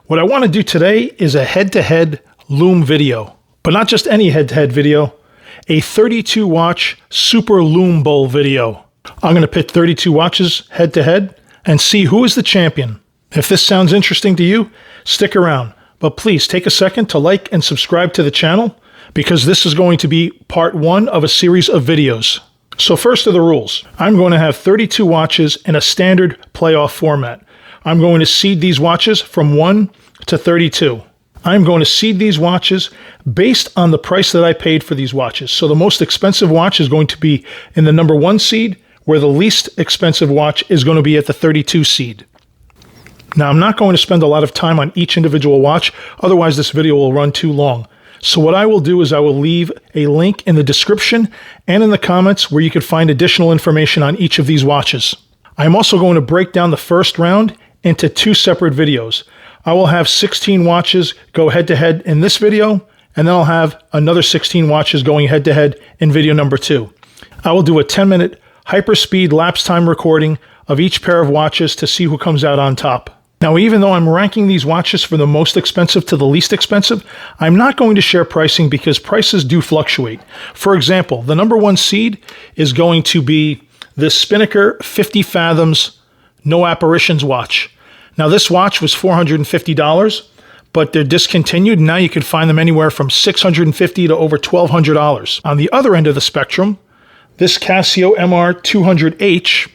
What I want to do today is a head-to-head Lume video, but not just any head-to-head video, a 32 watch Super Lume Bowl video. I'm going to pit 32 watches head-to-head and see who is the champion. If this sounds interesting to you, stick around, but please take a second to like and subscribe to the channel because this is going to be part one of a series of videos. So first are the rules. I'm going to have 32 watches in a standard playoff format. I'm going to seed these watches from 1 to 32. I'm going to seed these watches based on the price that I paid for these watches. So the most expensive watch is going to be in the number 1 seed, where the least expensive watch is going to be at the 32 seed. Now, I'm not going to spend a lot of time on each individual watch, otherwise this video will run too long. So what I will do is I will leave a link in the description and in the comments where you can find additional information on each of these watches. I'm also going to break down the first round into 2 separate videos. I will have 16 watches go head-to-head in this video, and then I'll have another 16 watches going head-to-head in video number 2. I will do a 10-minute hyperspeed lapse time recording of each pair of watches to see who comes out on top. Now, even though I'm ranking these watches from the most expensive to the least expensive, I'm not going to share pricing because prices do fluctuate. For example, the number 1 seed is going to be the Spinnaker 50 Fathoms No Apparitions watch. Now, this watch was $450, but they're discontinued. Now you can find them anywhere from $650 to over $1,200. On the other end of the spectrum, this Casio MR200H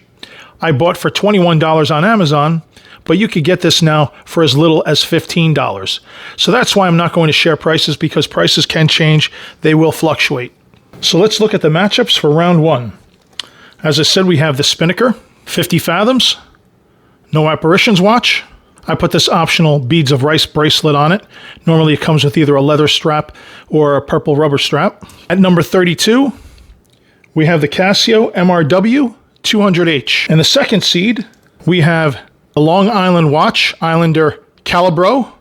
I bought for $21 on Amazon, but you could get this now for as little as $15. So that's why I'm not going to share prices, because prices can change. They will fluctuate. So let's look at the matchups for round 1. As I said, we have the Spinnaker 50 Fathoms No Apparitions watch. I put this optional beads of rice bracelet on it. Normally it comes with either a leather strap or a purple rubber strap. At number 32, we have the Casio MRW 200H. In the second seed, we have a Long Island watch, Islander Calabro.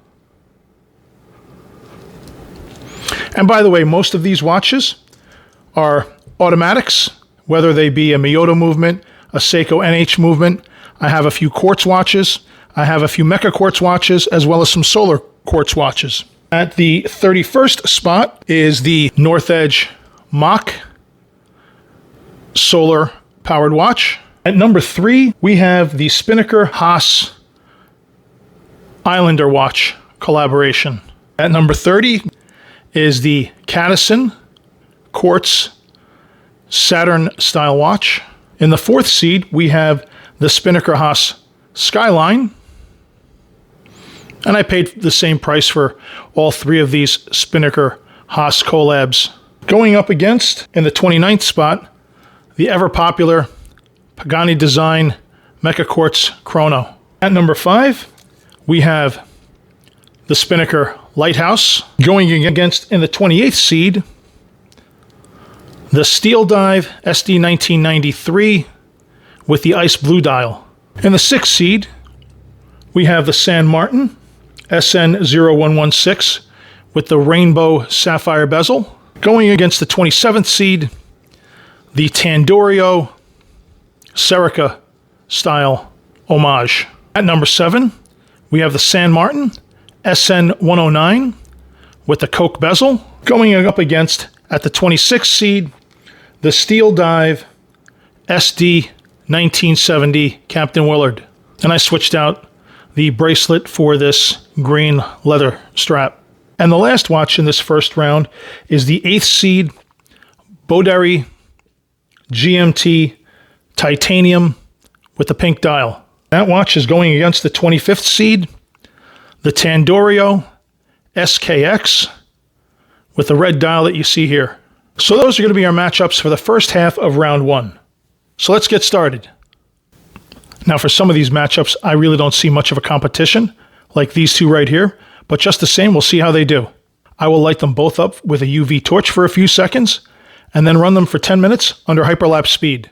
And by the way, most of these watches are automatics, whether they be a Miyota movement, a Seiko NH movement. I have a few quartz watches. I have a few Mecha quartz watches, as well as some solar quartz watches. At the 31st spot is the North Edge Mach solar powered watch. At number 3, we have the Spinnaker Haas Islander watch collaboration. At number 30 is the Cadisen quartz Saturn style watch. In the 4th seed, we have the Spinnaker Haas Skyline. And I paid the same price for all 3 of these Spinnaker Haas collabs. Going up against, in the 29th spot, the ever-popular Pagani design Mecha Quartz Chrono. At number 5, we have the Spinnaker Lighthouse. Going against, in the 28th seed, the Steeldive SD 1993 with the ice blue dial. In the 6th seed, we have the San Martin SN0116 with the rainbow sapphire bezel. Going against the 27th seed, the Tandorio Serica style homage. At number 7, we have the San Martin SN109 with the Coke bezel. Going up against, at the 26th seed, the Steeldive SD 1970 Captain Willard. And I switched out the bracelet for this green leather strap. And the last watch in this first round is the 8th seed Boderry GMT Titanium with the pink dial. That watch is going against the 25th seed, the Tandorio SKX with the red dial that you see here. So those are going to be our matchups for the first half of round 1. So let's get started. Now, for some of these matchups, I really don't see much of a competition, like these 2 right here, but just the same, we'll see how they do. I will light them both up with a UV torch for a few seconds, and then run them for 10 minutes under hyperlapse speed.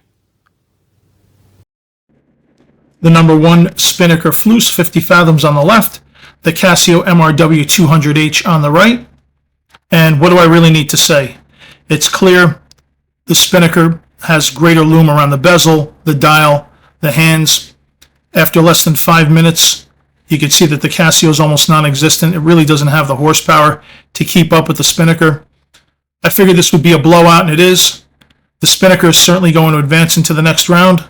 The number 1 Spinnaker Fleuss 50 Fathoms on the left, the Casio MRW 200H on the right. And what do I really need to say? It's clear the Spinnaker has greater lume around the bezel, the dial, the hands. After less than 5 minutes, You can see that the Casio is almost non-existent. It really doesn't have the horsepower to keep up with the Spinnaker. I figured this would be a blowout, and it is. The Spinnaker is certainly going to advance into the next round,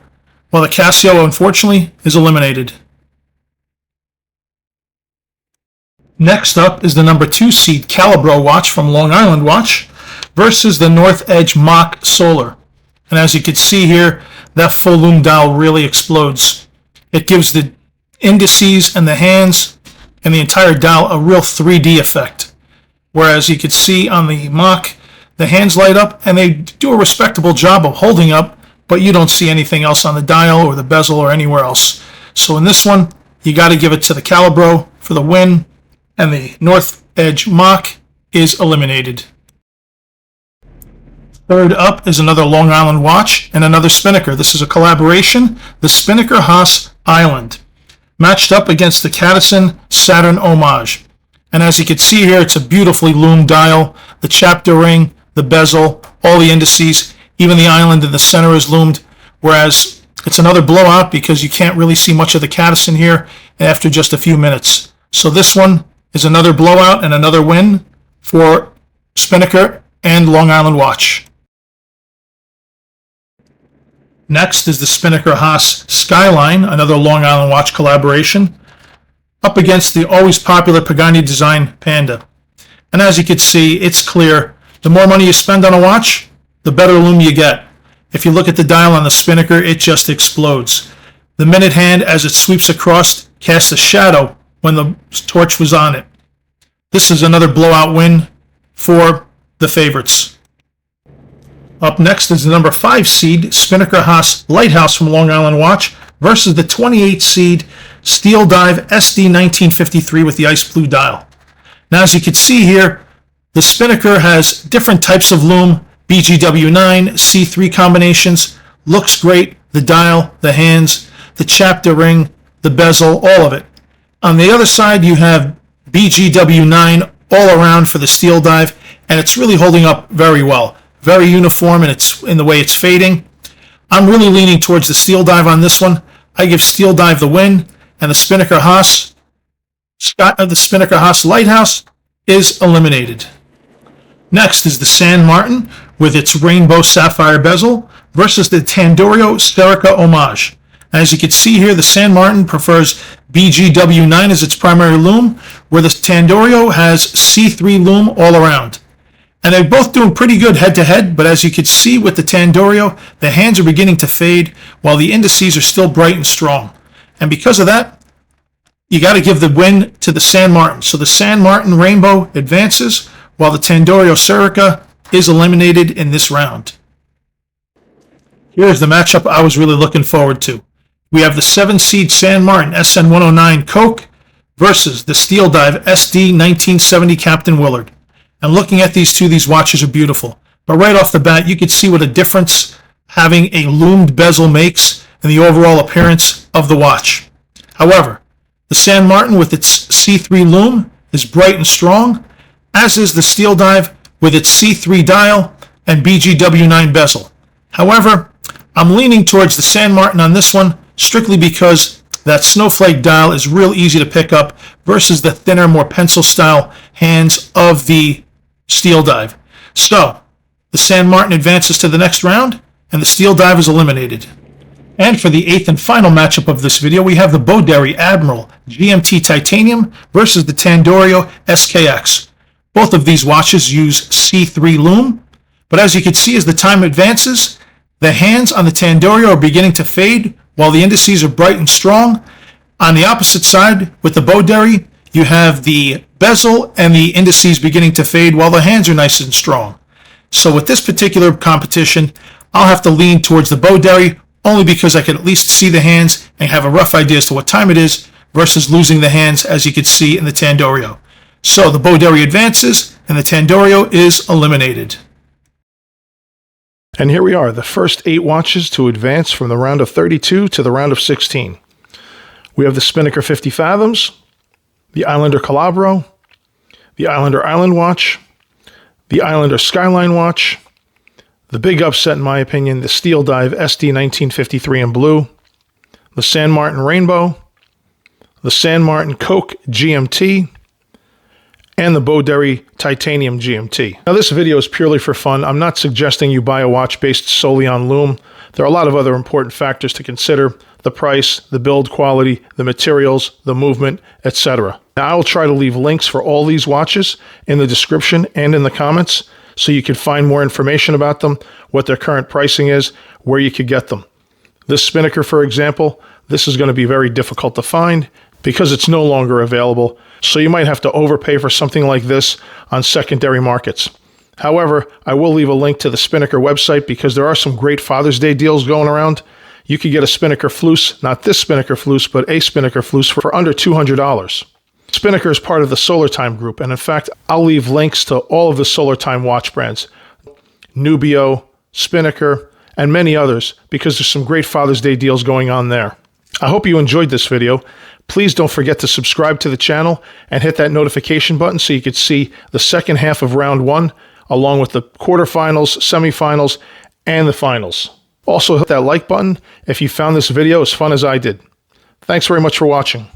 while the Casio, unfortunately, is eliminated. Next up is the number 2 seed Calabro watch from Long Island Watch versus the North Edge Mach Solar. And as you can see here, that full lume dial really explodes. It gives the indices and the hands and the entire dial a real 3D effect. Whereas you can see on the Mach, the hands light up and they do a respectable job of holding up, but you don't see anything else on the dial or the bezel or anywhere else. So in this one, you got to give it to the Calabro for the win, and the North Edge Mach is eliminated. Third up is another Long Island watch and another Spinnaker. This is a collaboration, the Spinnaker Haas Island, matched up against the Cadisen Saturn Homage. And as you can see here, it's a beautifully loomed dial. The chapter ring, the bezel, all the indices, even the island in the center is loomed, whereas it's another blowout because you can't really see much of the Cadisen here after just a few minutes. So this one is another blowout and another win for Spinnaker and Long Island Watch. Next is the Spinnaker Haas Skyline, another Long Island Watch collaboration, up against the always popular Pagani design Panda. And as you can see, it's clear, the more money you spend on a watch, the better lume you get. If you look at the dial on the Spinnaker, it just explodes. The minute hand, as it sweeps across, casts a shadow when the torch was on it. This is another blowout win for the favorites. Up next is the number 5 seed Spinnaker Haas Lighthouse from Long Island Watch versus the 28 seed Steeldive SD 1953 with the ice blue dial. Now as you can see here, the Spinnaker has different types of lume, BGW9, C3 combinations, looks great, the dial, the hands, the chapter ring, the bezel, all of it. On the other side, you have BGW9 all around for the Steeldive, and it's really holding up very well. Very uniform in the way it's fading. I'm really leaning towards the Steeldive on this one. I give Steeldive the win, and the Spinnaker Haas Lighthouse is eliminated. Next is the San Martin with its rainbow sapphire bezel versus the Tandorio Serica Homage. As you can see here, the San Martin prefers BGW9 as its primary lume, where the Tandorio has C3 lume all around. And they're both doing pretty good head-to-head, but as you can see with the Tandorio, the hands are beginning to fade, while the indices are still bright and strong. And because of that, you got to give the win to the San Martin. So the San Martin Rainbow advances, while the Tandorio Serica is eliminated in this round. Here's the matchup I was really looking forward to. We have the 7 seed San Martin SN109 Coke versus the Steeldive SD 1970 Captain Willard. And looking at these watches are beautiful. But right off the bat, you can see what a difference having a loomed bezel makes in the overall appearance of the watch. However, the San Martin with its C3 lume is bright and strong, as is the Steeldive with its C3 dial and BGW9 bezel. However, I'm leaning towards the San Martin on this one, strictly because that snowflake dial is real easy to pick up versus the thinner, more pencil-style hands of the Steeldive. So, the San Martin advances to the next round, and the Steeldive is eliminated. And for the 8th and final matchup of this video, we have the Boderry Admiral GMT Titanium versus the Tandorio SKX. Both of these watches use C3 lume, but as you can see, as the time advances, the hands on the Tandorio are beginning to fade, while the indices are bright and strong. On the opposite side, with the Boderry, you have the bezel and the indices beginning to fade, while the hands are nice and strong. So with this particular competition, I'll have to lean towards the Boderry, only because I can at least see the hands and have a rough idea as to what time it is, versus losing the hands, as you can see in the Tandorio. So the Boderry advances, and the Tandorio is eliminated. And here we are, the first 8 watches to advance from the round of 32 to the round of 16. We have the Spinnaker 50 Fathoms, the Islander Calabro, the Islander Island Watch, the Islander Skyline Watch, the big upset in my opinion, the Steeldive SD 1953 in blue, the San Martin Rainbow, the San Martin Coke GMT, and the Boderry Titanium GMT. Now this video is purely for fun. I'm not suggesting you buy a watch based solely on Lume. There are a lot of other important factors to consider: the price, the build quality, the materials, the movement, etc. Now I will try to leave links for all these watches in the description and in the comments so you can find more information about them, what their current pricing is, where you could get them. This Spinnaker, for example, this is going to be very difficult to find because it's no longer available, so you might have to overpay for something like this on secondary markets. However, I will leave a link to the Spinnaker website because there are some great Father's Day deals going around. You could get a Spinnaker Fleuss, not this Spinnaker Fleuss, but a Spinnaker Fleuss for under $200. Spinnaker is part of the Solar Time group, and in fact, I'll leave links to all of the Solar Time watch brands, Nubio, Spinnaker, and many others, because there's some great Father's Day deals going on there. I hope you enjoyed this video. Please don't forget to subscribe to the channel and hit that notification button so you can see the second half of round 1, along with the quarterfinals, semifinals, and the finals. Also hit that like button if you found this video as fun as I did. Thanks very much for watching.